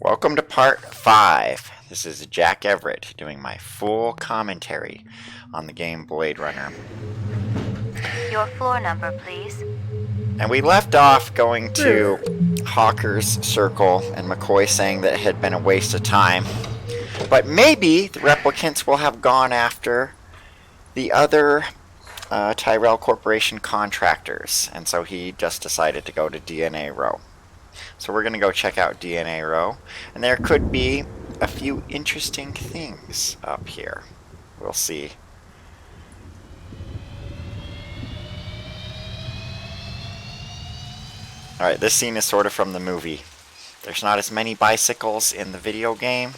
Welcome to part 5. This is Jack Everett doing my full commentary on the game Blade Runner. Your floor number, please. And we left off going to Hawker's Circle and McCoy saying that it had been a waste of time. But maybe the replicants will have gone after the other Tyrell Corporation contractors. And so he just decided to go to DNA Row. So we're going to go check out DNA Row. And there could be a few interesting things up here. We'll see. Alright, this scene is sort of from the movie. There's not as many bicycles in the video game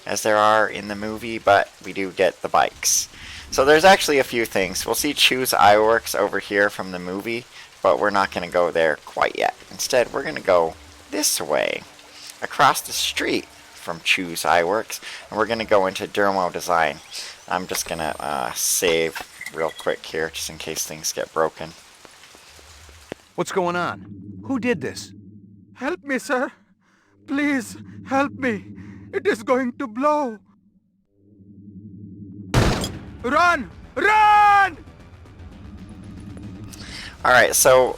as there are in the movie, but we do get the bikes. So there's actually a few things. We'll see Choose Iworks over here from the movie, but we're not going to go there quite yet. Instead, we're going to go this way, across the street from Choose Iworks, and we're going to go into Dermo Design. I'm just going to save real quick here, just in case things get broken. What's going on? Who did this? Help me, sir. Please, help me. It is going to blow. Run! Run! Alright, so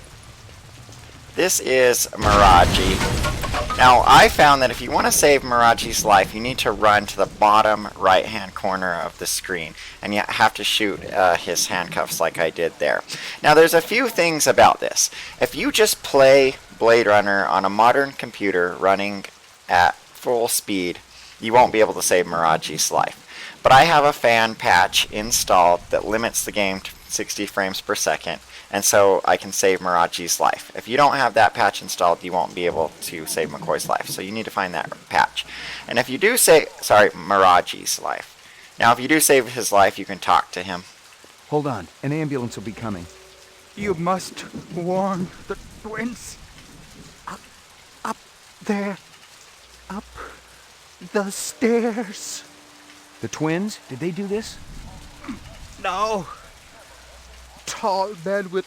this is Miraji. Now, I found that if you want to save Miraji's life, you need to run to the bottom right-hand corner of the screen, and you have to shoot his handcuffs like I did there. Now, there's a few things about this. If you just play Blade Runner on a modern computer running at full speed, you won't be able to save Miraji's life. But I have a fan patch installed that limits the game to 60 frames per second, and so I can save Miraji's life. If you don't have that patch installed, you won't be able to save McCoy's life. So you need to find that patch. And if you do Miraji's life. Now, if you do save his life, you can talk to him. Hold on, an ambulance will be coming. You must warn the twins. Up there. Up the stairs. The twins? Did they do this? No. Tall man with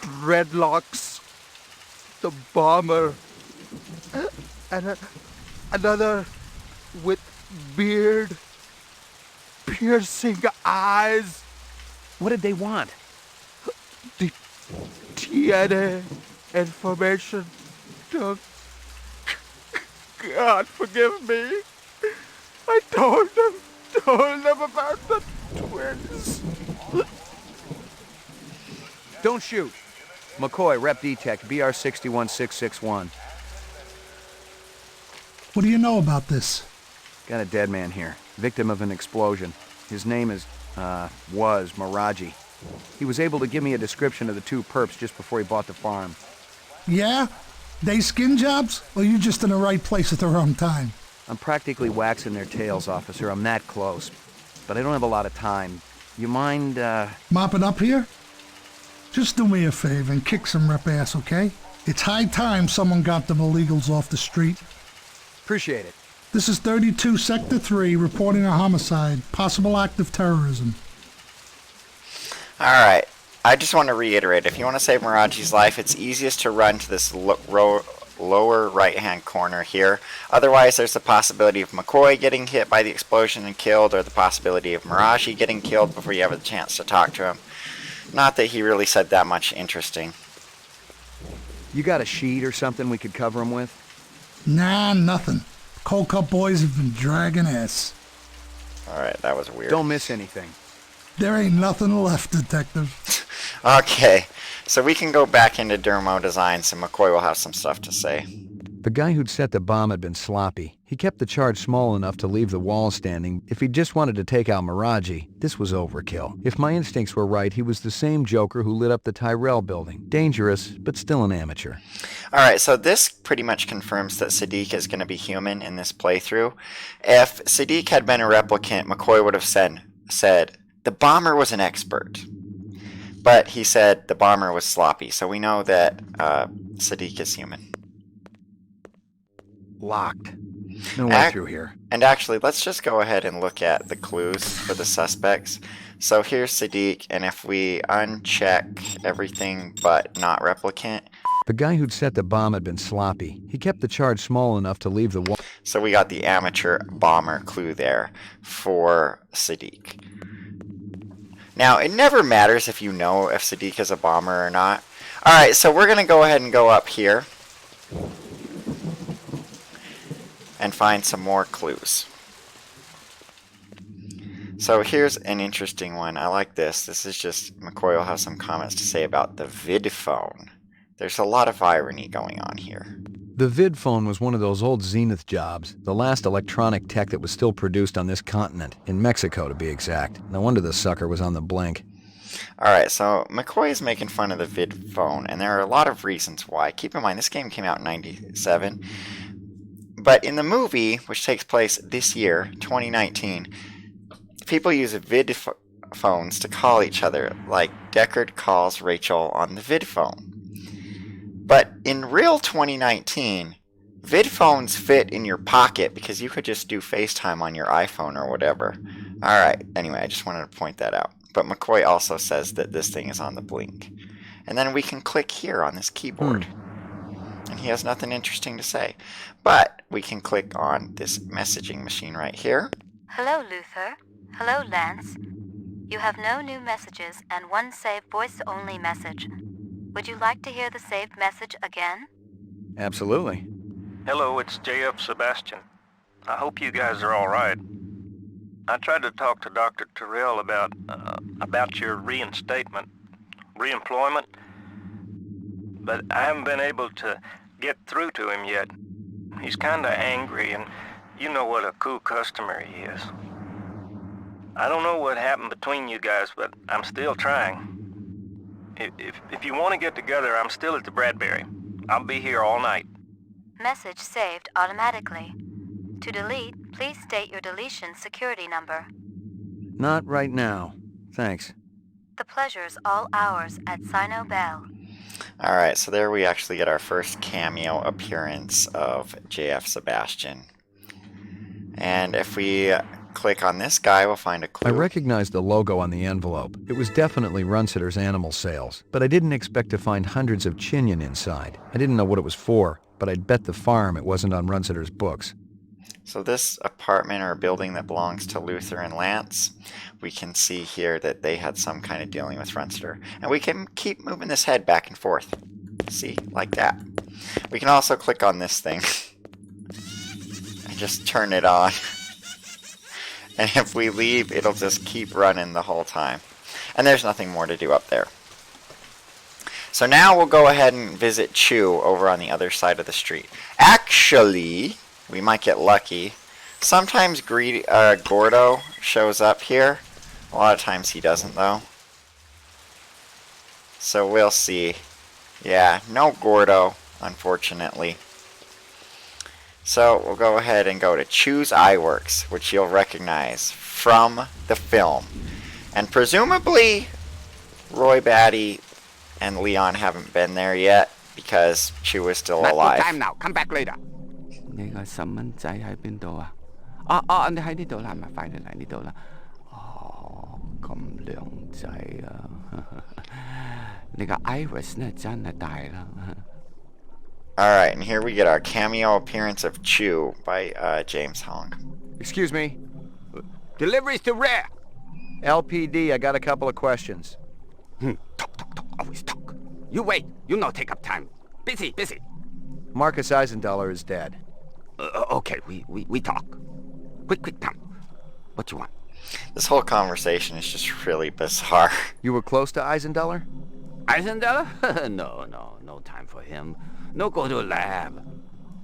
dreadlocks. The bomber. And another with beard. Piercing eyes. What did they want? The DNA information. God forgive me. I told them about the twins. Don't shoot. McCoy, Rep Detect, BR 61661. What do you know about this? Got a dead man here, victim of an explosion. His name was Miraji. He was able to give me a description of the two perps just before he bought the farm. Yeah? They skin jobs? Or you just in the right place at the wrong time? I'm practically waxing their tails, officer. I'm that close. But I don't have a lot of time. You mind, Mopping up here? Just do me a favor and kick some rep ass, okay? It's high time someone got them illegals off the street. Appreciate it. This is 32 Sector 3 reporting a homicide, possible act of terrorism. Alright, I just want to reiterate, if you want to save Miraji's life, it's easiest to run to this lower right-hand corner here. Otherwise, there's the possibility of McCoy getting hit by the explosion and killed, or the possibility of Miraji getting killed before you have a chance to talk to him. Not that he really said that much interesting. You got a sheet or something we could cover him with? Nah, nothing. Cold Cup boys have been dragging ass. Alright, that was weird. Don't miss anything. There ain't nothing left, detective. Okay, so we can go back into Dermo Designs and McCoy will have some stuff to say. The guy who'd set the bomb had been sloppy. He kept the charge small enough to leave the wall standing. If he just wanted to take out Miraji, this was overkill. If my instincts were right, he was the same Joker who lit up the Tyrell building. Dangerous, but still an amateur. Alright, so this pretty much confirms that Sadiq is going to be human in this playthrough. If Sadiq had been a replicant, McCoy would have said the bomber was an expert. But he said the bomber was sloppy, so we know that Sadiq is human. Locked. No way through here. And actually, let's just go ahead and look at the clues for the suspects. So here's Sadiq, and if we uncheck everything but not replicant, The guy who'd set the bomb had been sloppy. He kept the charge small enough to leave the wall. So we got the amateur bomber clue there for Sadiq. Now, it never matters if you know if Sadiq is a bomber or not. Alright, so we're going to go ahead and go up here and find some more clues. So here's an interesting one. I like this. This is just, McCoy will have some comments to say about the vid phone. There's a lot of irony going on here. The vid phone was one of those old Zenith jobs, the last electronic tech that was still produced on this continent, in Mexico to be exact. No wonder the sucker was on the blink. Alright, so McCoy is making fun of the vid phone, and there are a lot of reasons why. Keep in mind, this game came out in 97, but in the movie, which takes place this year, 2019, people use vid phones to call each other, like Deckard calls Rachel on the vid phone. But in real 2019, vid phones fit in your pocket because you could just do FaceTime on your iPhone or whatever. Alright, anyway, I just wanted to point that out. But McCoy also says that this thing is on the blink. And then we can click here on this keyboard. And he has nothing interesting to say. But we can click on this messaging machine right here. Hello, Luther. Hello, Lance. You have no new messages and one saved voice-only message. Would you like to hear the saved message again? Absolutely. Hello, it's JF Sebastian. I hope you guys are all right. I tried to talk to Dr. Terrell about your reemployment, but I haven't been able to get through to him yet. He's kinda angry, and you know what a cool customer he is. I don't know what happened between you guys, but I'm still trying. If you want to get together, I'm still at the Bradbury. I'll be here all night. Message saved automatically. To delete, please state your deletion security number. Not right now. Thanks. The pleasure's all ours at Sino Bell. Alright, so there we actually get our first cameo appearance of JF Sebastian. And if we click on this guy, we'll find a clue. I recognized the logo on the envelope. It was definitely Runsitter's animal sales, but I didn't expect to find hundreds of chinion inside. I didn't know what it was for, but I'd bet the farm it wasn't on Runsitter's books. So this apartment or building that belongs to Luther and Lance, we can see here that they had some kind of dealing with Runsitter. And we can keep moving this head back and forth. See, like that. We can also click on this thing and just turn it on. And if we leave, it'll just keep running the whole time. And there's nothing more to do up there. So now we'll go ahead and visit Chew over on the other side of the street. Actually, we might get lucky. Sometimes Gordo shows up here. A lot of times he doesn't, though. So we'll see. Yeah, no Gordo, unfortunately. So we'll go ahead and go to Chew's Eyeworks, which you'll recognize from the film. And presumably, Roy Batty and Leon haven't been there yet because Chew is still alive. Not time now. Come back later. 你個細蚊仔喺邊度啊？你喺呢度啦，咪快啲嚟呢度啦。咁靚仔啊！你個 iris 呢真係大啦。Alright, and here we get our cameo appearance of Chew by James Hong. Excuse me. Deliveries to rare. LPD, I got a couple of questions. Talk. Always talk. You wait. You no take up time. Busy. Marcus Eisendaler is dead. Okay, we talk. Quick, Tom. What you want? This whole conversation is just really bizarre. You were close to Eisendaler? Eisendaler? No time for him. No go to lab.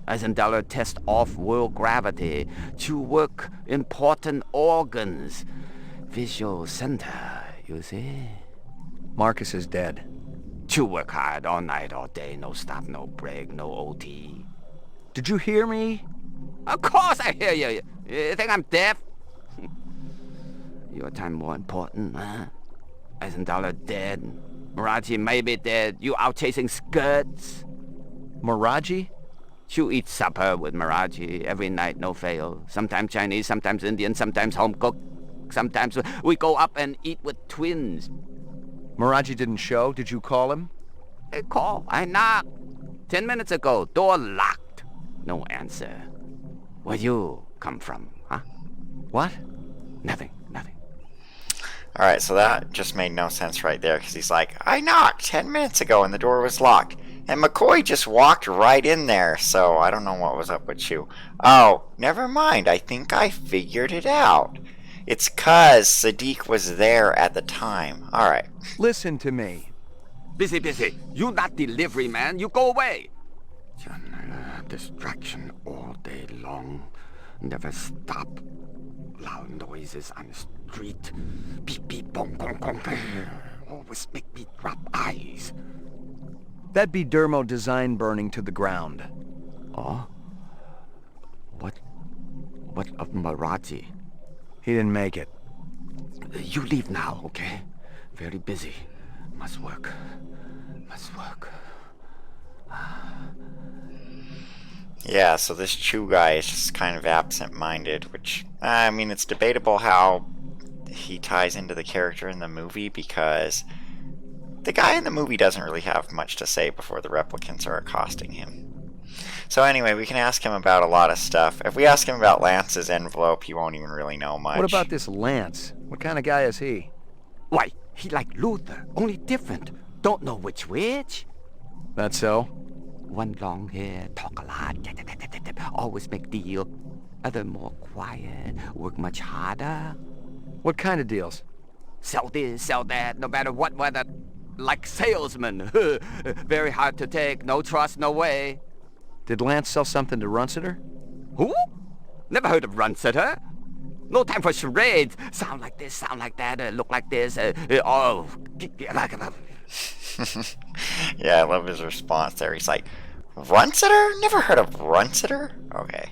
Eisendaler test off-world gravity to work important organs. Visual center, you see? Marcus is dead. To work hard all night, all day, no stop, no break, no OT. Did you hear me? Of course I hear you. You think I'm deaf? Your time more important, huh? Eisendaler dead. Maraji may be dead. You out chasing skirts. Maraji? You eat supper with Maraji every night, no fail. Sometimes Chinese, sometimes Indian, sometimes home cooked. Sometimes we go up and eat with twins. Maraji didn't show? Did you call him? Call. I knock. 10 minutes ago, door locked. No answer. Where you come from, huh? What? Nothing. Alright, so that just made no sense right there, because he's like, I knocked 10 minutes ago and the door was locked. And McCoy just walked right in there, so I don't know what was up with Chew. Oh, never mind, I think I figured it out. It's 'cause Sadiq was there at the time. Alright. Listen to me. Busy. You not delivery man. You go away. Distraction all day long. Never stop. Loud noises on the street. Beep, boom, boom, boom. Always make me drop eyes. That'd be Dermo design burning to the ground. Oh? What of Marathi? He didn't make it. You leave now, okay? Very busy. Must work. Yeah, so this Chew guy is just kind of absent-minded, which, I mean, it's debatable how he ties into the character in the movie, because the guy in the movie doesn't really have much to say before the replicants are accosting him. So anyway, we can ask him about a lot of stuff. If we ask him about Lance's envelope, he won't even really know much. What about this Lance? What kind of guy is he? Why, he like Luther, only different. Don't know which. That's so? One long hair, talk a lot, always make deal. Other more quiet, work much harder. What kind of deals? Sell this, sell that, no matter what weather. Like salesman. Very hard to take, no trust, no way. Did Lance sell something to Runsiter? Who? Never heard of Runsiter. No time for charades. Sound like this, sound like that, look like this. Yeah, I love his response there. He's like, Runsiter? Never heard of Runsiter? Okay.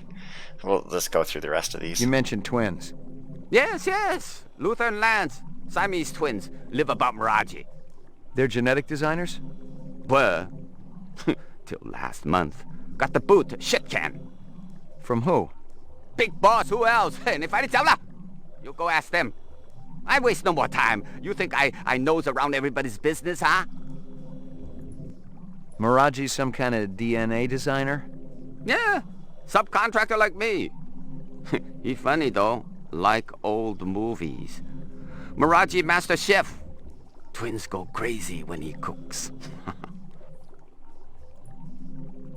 We'll just go through the rest of these. You mentioned twins. Yes. Luther and Lance. Siamese twins. Live about Miraji. They're genetic designers? Were. Till last month. Got the boot. Shit can. From who? Big boss. Who else? You go ask them. I waste no more time. You think I nose around everybody's business, huh? Miraji's some kind of DNA designer? Yeah. Subcontractor like me. He funny, though. Like old movies. Miraji master chef. Twins go crazy when he cooks.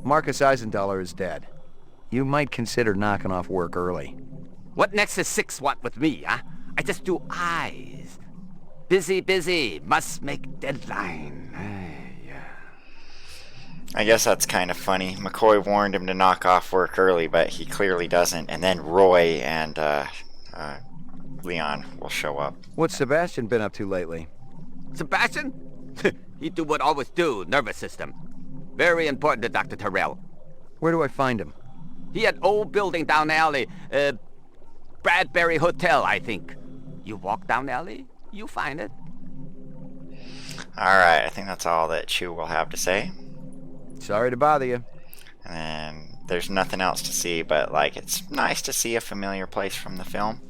Marcus Eisendaler is dead. You might consider knocking off work early. What next is 6 want with me, huh? I just do eyes. Busy. Must make deadline. I guess that's kind of funny. McCoy warned him to knock off work early, but he clearly doesn't. And then Roy and Leon will show up. What's Sebastian been up to lately? Sebastian? He do what always do, nervous system. Very important to Dr. Terrell. Where do I find him? He had old building down alley. Bradbury Hotel, I think. You walk down alley, you find it. Alright, I think that's all that Chew will have to say. Sorry to bother you. And there's nothing else to see, but like, it's nice to see a familiar place from the film.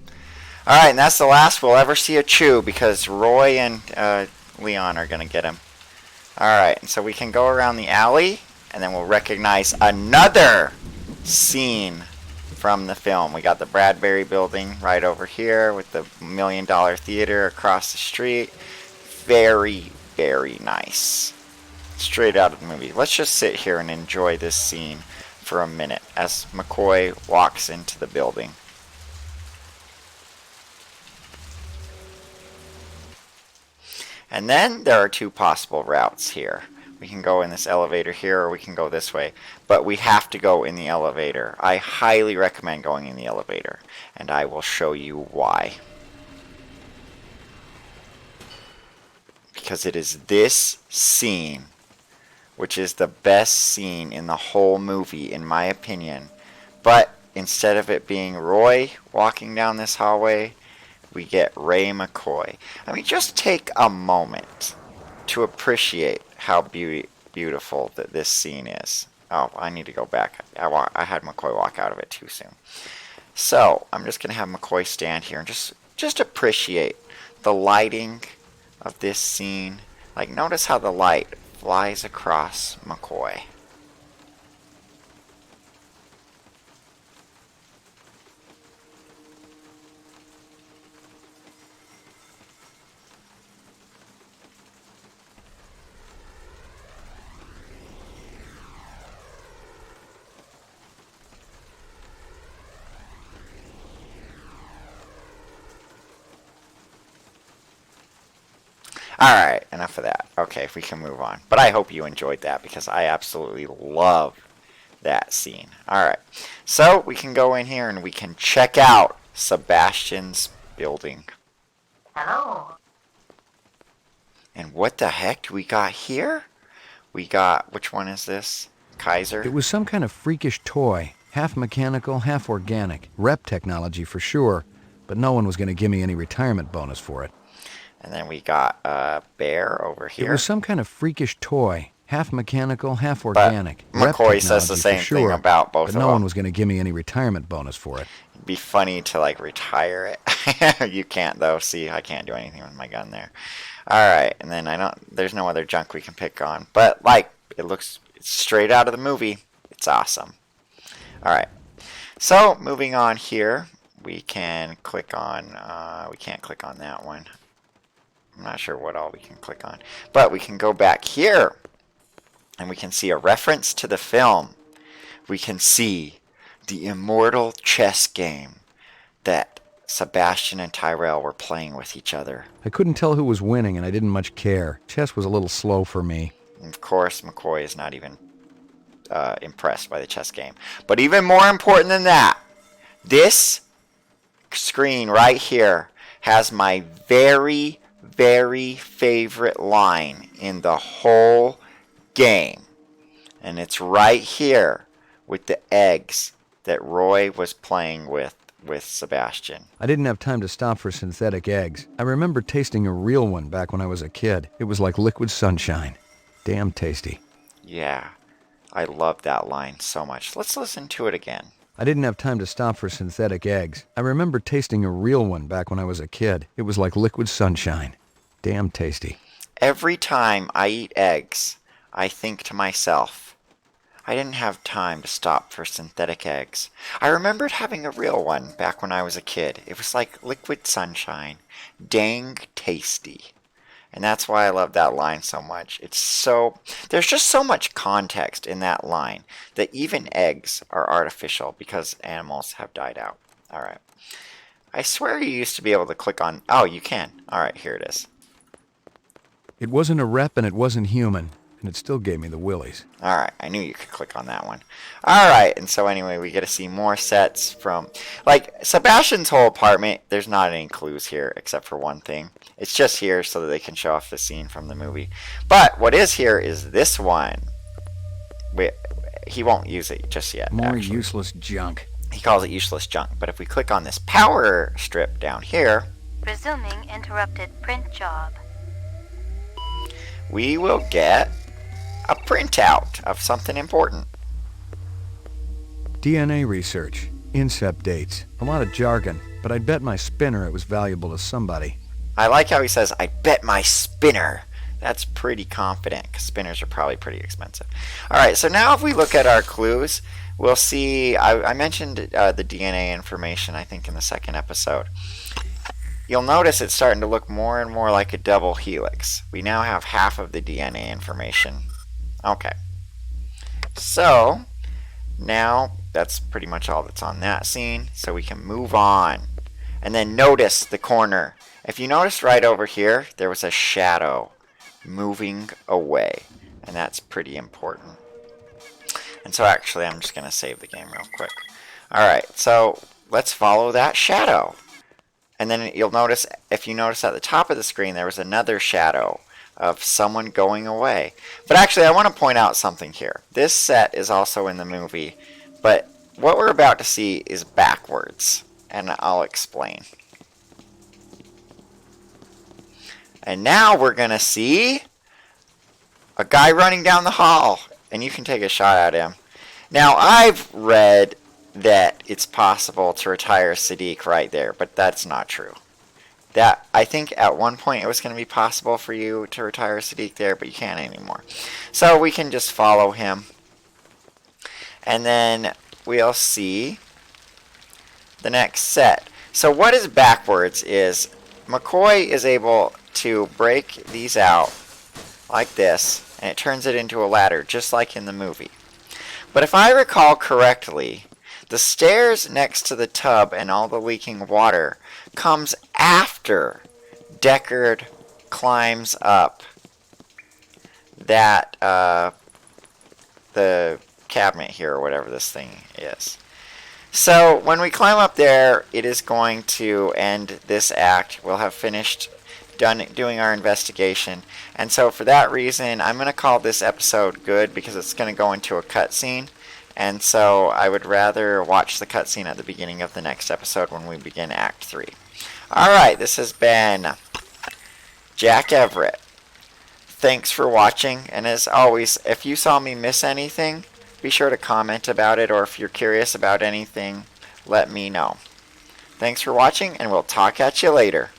Alright, and that's the last we'll ever see of Chew, because Roy and Leon are going to get him. Alright, so we can go around the alley, and then we'll recognize another scene from the film. We got the Bradbury building right over here with the $1 Million Theater across the street. Very, very nice. Straight out of the movie. Let's just sit here and enjoy this scene for a minute as McCoy walks into the building. And then there are 2 possible routes here. We can go in this elevator here, or we can go this way. But we have to go in the elevator. I highly recommend going in the elevator. And I will show you why. Because it is this scene, which is the best scene in the whole movie, in my opinion. But instead of it being Roy walking down this hallway, we get Ray McCoy. I mean, just take a moment to appreciate how beautiful that this scene is. Oh, I need to go back. I had McCoy walk out of it too soon. So, I'm just going to have McCoy stand here and just appreciate the lighting of this scene. Like, notice how the light flies across McCoy. Alright, enough of that. Okay, if we can move on. But I hope you enjoyed that because I absolutely love that scene. Alright, so we can go in here and we can check out Sebastian's building. Hello. And what the heck do we got here? We got, which one is this? Kaiser? It was some kind of freakish toy, half mechanical, half organic. Rep technology for sure, but no one was going to give me any retirement bonus for it. And then we got a bear over here. It was some kind of freakish toy, half mechanical, half organic. But McCoy says the same thing about both of them. But no one was going to give me any retirement bonus for it. It'd be funny to like retire it. You can't though. See, I can't do anything with my gun there. Alright, and then there's no other junk we can pick on. But like, it looks straight out of the movie. It's awesome. Alright, so moving on here, we can click on, we can't click on that one. I'm not sure what all we can click on. But we can go back here, and we can see a reference to the film. We can see the immortal chess game that Sebastian and Tyrell were playing with each other. I couldn't tell who was winning, and I didn't much care. Chess was a little slow for me. And of course, McCoy is not even impressed by the chess game. But even more important than that, this screen right here has my very, very favorite line in the whole game. And it's right here with the eggs that Roy was playing with Sebastian. I didn't have time to stop for synthetic eggs. I remember tasting a real one back when I was a kid. It was like liquid sunshine. Damn tasty. Yeah, I love that line so much. Let's listen to it again. I didn't have time to stop for synthetic eggs. I remember tasting a real one back when I was a kid. It was like liquid sunshine. Damn tasty. Every time I eat eggs, I think to myself, I didn't have time to stop for synthetic eggs. I remembered having a real one back when I was a kid. It was like liquid sunshine. Dang tasty. And that's why I love that line so much. There's just so much context in that line that even eggs are artificial because animals have died out. Alright. I swear you used to be able to click on... Oh, you can. Alright, here it is. It wasn't a rep and it wasn't human. And it still gave me the willies. Alright, I knew you could click on that one. Alright, and so anyway, we get to see more sets from... Like, Sebastian's whole apartment, there's not any clues here, except for one thing. It's just here so that they can show off the scene from the movie. But what is here is this one. He won't use it just yet, More actually. useless junk. He calls it useless junk. But if we click on this power strip down here... Resuming interrupted print job. We will get a printout of something important. DNA research. Incept dates. A lot of jargon, but I'd bet my spinner it was valuable to somebody. I like how he says, I bet my spinner. That's pretty confident, because spinners are probably pretty expensive. Alright, so now if we look at our clues, we'll see, I mentioned the DNA information, I think, in the second episode. You'll notice it's starting to look more and more like a double helix. We now have half of the DNA information. Okay. So, now that's pretty much all that's on that scene, so we can move on. And then notice the corner. If you noticed right over here, there was a shadow moving away. And that's pretty important. And so actually, I'm just going to save the game real quick. Alright, so let's follow that shadow. And then you'll notice, if you notice at the top of the screen, there was another shadow of someone going away. But actually, I want to point out something here. This set is also in the movie, but what we're about to see is backwards. And I'll explain. And now we're going to see a guy running down the hall. And you can take a shot at him. Now, I've read that it's possible to retire Sadiq right there, but that's not true. I think at one point it was going to be possible for you to retire Sadiq there, but you can't anymore. So we can just follow him. And then we'll see the next set. So what is backwards is McCoy is able to break these out like this, and it turns it into a ladder, just like in the movie. But if I recall correctly, the stairs next to the tub and all the leaking water comes after Deckard climbs up that the cabinet here, or whatever this thing is. So when we climb up there, it is going to end this act. We'll have finished doing our investigation. And so for that reason, I'm going to call this episode good, because it's going to go into a cutscene. And so I would rather watch the cutscene at the beginning of the next episode when we begin Act 3. Alright, this has been Jack Everett. Thanks for watching, and as always, if you saw me miss anything, be sure to comment about it, or if you're curious about anything, let me know. Thanks for watching, and we'll talk at you later.